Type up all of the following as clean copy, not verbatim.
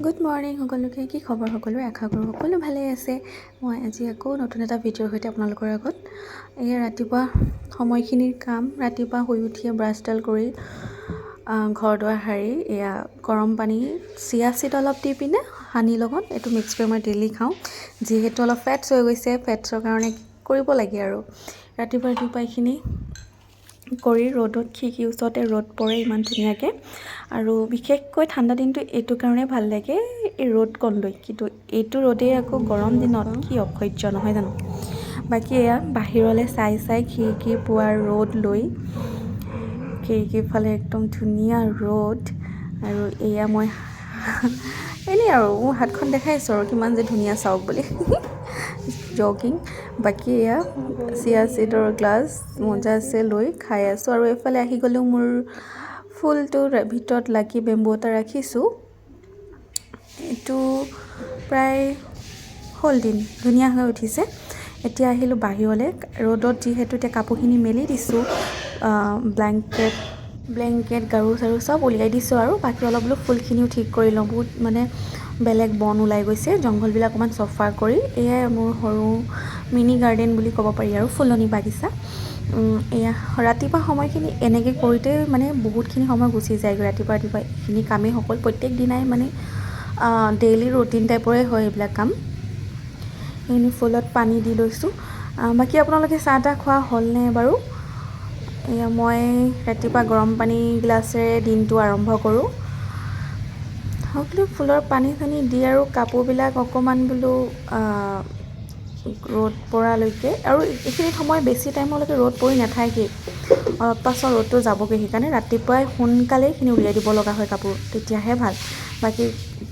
Good morning সকলোকে। কি খবৰ সকলোৰে? আশা কৰোঁ সকলো ভালেই আছে। মই আজি আকৌ নতুন এটা ভিডিঅ'ৰ সৈতে আপোনালোকৰ আগত। এয়া ৰাতিপুৱা সময়খিনিৰ কাম। ৰাতিপুৱা শুই উঠিয়ে ব্ৰাছডাল কৰি ঘৰ দুৱাৰ সাৰি এয়া গৰম পানী চিয়া চিড অলপ দি পিনে হানি লগত এইটো মিক্স কৰি মই ডেইলি খাওঁ। যিহেতু অলপ ফেটছ হৈ গৈছে, ফেটছৰ কাৰণে কৰিব লাগে আৰু ৰাতিপুৱা এইখিনি কৰি ৰ'দত খিৰিকীৰ ওচৰতে ৰ'দ পৰে ইমান ধুনীয়াকৈ। আৰু বিশেষকৈ ঠাণ্ডা দিনটো এইটো কাৰণে ভাল লাগে, এই ৰ'দ কণ লৈ। কিন্তু এইটো ৰ'দেই আকৌ গৰম দিনত কি অসহ্য নহয় জানো। বাকী এয়া বাহিৰলৈ চাই খিৰিকী পোৱাৰ ৰ'দ লৈ, খিৰিকীৰ ফালে একদম ধুনীয়া ৰ'দ। আৰু এয়া মই এনেই আৰু মোৰ হাতখন দেখাইছোঁ আৰু কিমান যে ধুনীয়া চাওক বুলি জকিং। বাকী এয়া চিয়া চিডৰ গ্লাছ মজা আছে লৈ খাই আছোঁ। আৰু এইফালে আহি গ'লেও মোৰ ফুলটোৰ ভিতৰত লাগি বেম্বু এটা ৰাখিছোঁ। এইটো প্ৰায় হ'ল দিন ধুনীয়া হৈ উঠিছে। এতিয়া আহিলোঁ বাহিৰলৈ। ৰ'দত যিহেতু এতিয়া কাপোৰখিনি মেলি দিছোঁ, ব্লেংকেট গাৰু চাৰু চব উলিয়াই দিছোঁ। আৰু বাকী অলপ বোলো ফুলখিনিও ঠিক কৰি লওঁ। বহুত মানে বেলেগ বন ওলাই গৈছে, জংঘলবিলাক অকণমান চফা কৰি। এয়াই মোৰ সৰু মিনি গাৰ্ডেন বুলি ক'ব পাৰি আৰু ফুলনি বাগিচা। এয়া ৰাতিপুৱা সময়খিনি এনেকৈ কৰোঁতে মানে বহুতখিনি সময় গুচি যায়গৈ। ৰাতিপুৱা এইখিনি কামেই সকল প্ৰত্যেক দিনাই মানে ডেইলি ৰুটিন টাইপৰে হয় এইবিলাক কাম। এইখিনি ফুলত পানী দি লৈছোঁ। বাকী আপোনালোকে চাহ তাহ খোৱা হ'লনে বাৰু? এয়া মই ৰাতিপুৱা গৰম পানী গিলাচেৰে দিনটো আৰম্ভ কৰোঁ। সকলো ফুলৰ পানী চানী দি আৰু কাপোৰবিলাক অকণমান বোলো ৰ'দ পৰালৈকে। আৰু এইখিনি সময় বেছি টাইমলৈকে ৰ'দ পৰি নাথাকেই, অলপ পাছত ৰ'দটো যাবগৈ। সেইকাৰণে ৰাতিপুৱাই সোনকালেই এইখিনি উলিয়াই দিব লগা হয় কাপোৰ, তেতিয়াহে ভাল। বাকী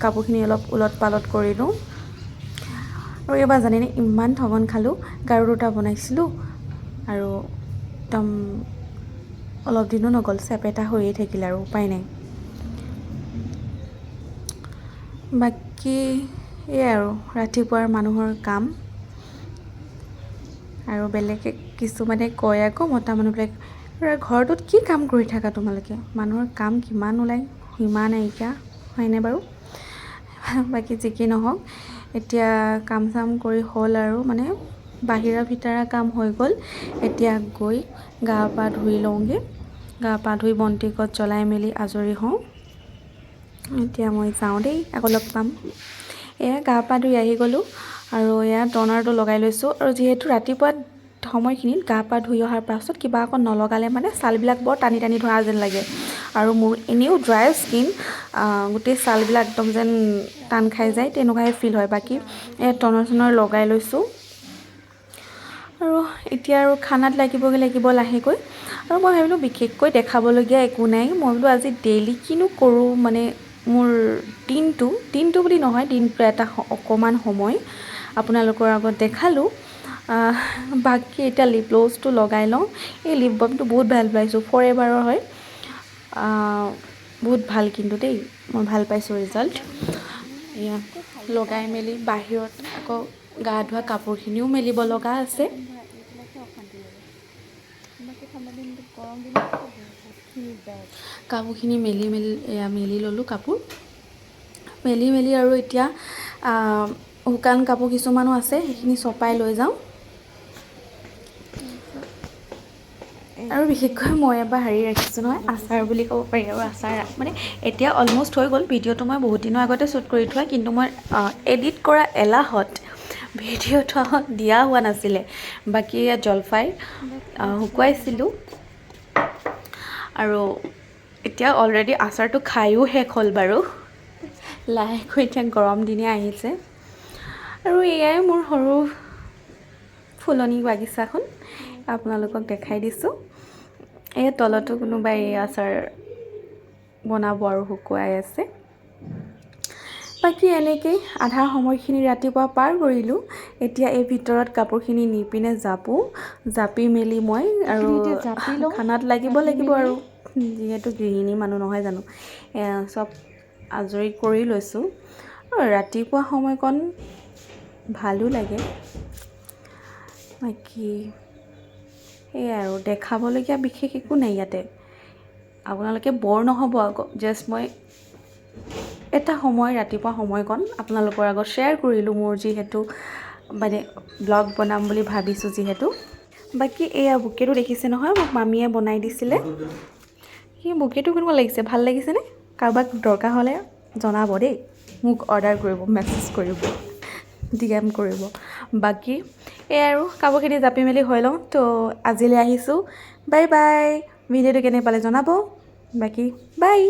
কাপোৰখিনি অলপ ওলট পালট কৰি দিওঁ। আৰু এইবাৰ জানেনে ইমান ঠগন খালোঁ। গাৰু দুটা বনাইছিলোঁ আৰু একদম অলপ দিনো নগ'ল, চেপেটা হৈয়ে থাকিল আৰু উপায় নাই। বাকী এয়াই আৰু ৰাতিপুৱাৰ মানুহৰ কাম। আৰু বেলেগে কিছুমানে কয় আকৌ মতা মানুহবিলাকে, ঘৰটোত কি কাম কৰি থাকা তোমালোকে? মানুহৰ কাম কিমান ওলায়, সীমা নাইকিয়া হয়নে বাৰু? বাকী যি কি নহওক, এতিয়া কাম চাম কৰি হ'ল আৰু মানে বাহিৰা ভিতৰা কাম হৈ গ'ল। এতিয়া গৈ গা পা ধুই লওঁগৈ। গা পা ধুই বন্তিগছ জ্বলাই মেলি আজৰি হওঁ। এতিয়া মই যাওঁ দেই, আকৌ লগ পাম। এয়া গা পা ধুই আহি গ'লোঁ আৰু এয়া টনাৰটো লগাই লৈছোঁ। আৰু যিহেতু ৰাতিপুৱা সময়খিনিত গা পা ধুই অহাৰ পাছত কিবা আকৌ নলগালে মানে ছালবিলাক বৰ টানি টানি ধৰা যেন লাগে। আৰু মোৰ এনেও ড্ৰাই স্কিন, গোটেই ছালবিলাক একদম যেন টান খাই যায়, তেনেকুৱাই ফিল হয়। বাকী এয়া টনাৰ চনাৰ লগাই লৈছোঁ। আৰু এতিয়া আৰু খানাত লাগিব লাহেকৈ। আৰু মই ভাবিলোঁ বিশেষকৈ দেখাবলগীয়া একো নাই। মই বোলো আজি ডেইলি কিনো কৰোঁ, মানে মোৰ দিনটো বুলি নহয়, দিনটো এটা অকণমান সময় আপোনালোকৰ আগত দেখালোঁ। বাকী এতিয়া লিপ গ্ল'ছটো লগাই লওঁ। এই লিপ বামটো বহুত ভাল পাইছোঁ, ফৰএভাৰৰ হয়। বহুত ভাল কিন্তু দেই, মই ভাল পাইছোঁ ৰিজাল্ট। এয়া লগাই মেলি বাহিৰত আকৌ গা ধোৱা কাপোৰখিনিও মেলিব লগা আছে। কাপোৰখিনি মেলি ল'লোঁ। কাপোৰ মেলি আৰু এতিয়া শুকান কাপোৰ কিছুমানো আছে, সেইখিনি চপাই লৈ যাওঁ। আৰু বিশেষকৈ মই এবাৰ ৰাখিছোঁ নহয়, আচাৰ বুলি ক'ব পাৰি। আৰু আচাৰ মানে এতিয়া অলম'ষ্ট হৈ গ'ল। ভিডিঅ'টো মই বহুত দিনৰ আগতে শ্বুট কৰি থোৱা, কিন্তু মই এডিট কৰা এলাহত ভিডিঅ'টো দিয়া হোৱা নাছিলে। বাকী ইয়াত জলফাই শুকুৱাইছিলোঁ। আৰু এতিয়া অলৰেডি আচাৰটো খায়ো শেষ হ'ল বাৰু। লাহেকৈ এতিয়া গৰম দিনে আহিছে। আৰু এয়াই মোৰ সৰু ফুলনি বাগিচাখন আপোনালোকক দেখাই দিছোঁ। এই তলতো কোনোবাই এই আচাৰ বনাব আৰু শুকুৱাই আছে। বাকী এনেকেই আধা সময়খিনি ৰাতিপুৱা পাৰ কৰিলোঁ। এতিয়া এই ভিতৰত কাপোৰখিনি নি পিনে জাপি মেলি মই আৰু খানাত লাগিব আৰু যিহেতু গৃহিণী মানুহ নহয় জানো, চব আজৰি কৰি লৈছোঁ। আৰু ৰাতিপুৱা সময়কণ ভালো লাগে। বাকী সেয়াই আৰু দেখাবলগীয়া বিশেষ একো নাই ইয়াতে, আপোনালোকে ব'ৰ নহ'ব আকৌ। জাষ্ট মই এটা সময় ৰাতিপুৱা সময়কণ আপোনালোকৰ আগত শ্বেয়াৰ কৰিলোঁ মোৰ যিহেতু মানে ব্লগ বনাম বুলি ভাবিছোঁ যিহেতু বাকী এয়া বুকেটো দেখিছে নহয় মোক মামীয়ে বনাই দিছিলে সেই বুকেটো কেনেকুৱা লাগিছে ভাল লাগিছেনে কাৰোবাক দৰকাৰ হ'লে জনাব দেই মোক অৰ্ডাৰ কৰিব মেছেজ কৰিব DM কৰিব বাকী এই আৰু কাপোৰখিনি জাপি মেলি হৈ লওঁ তো আজিলৈ আহিছোঁ বাই বাই ভিডিঅ'টো কেনে পালে জনাব বাকী বাই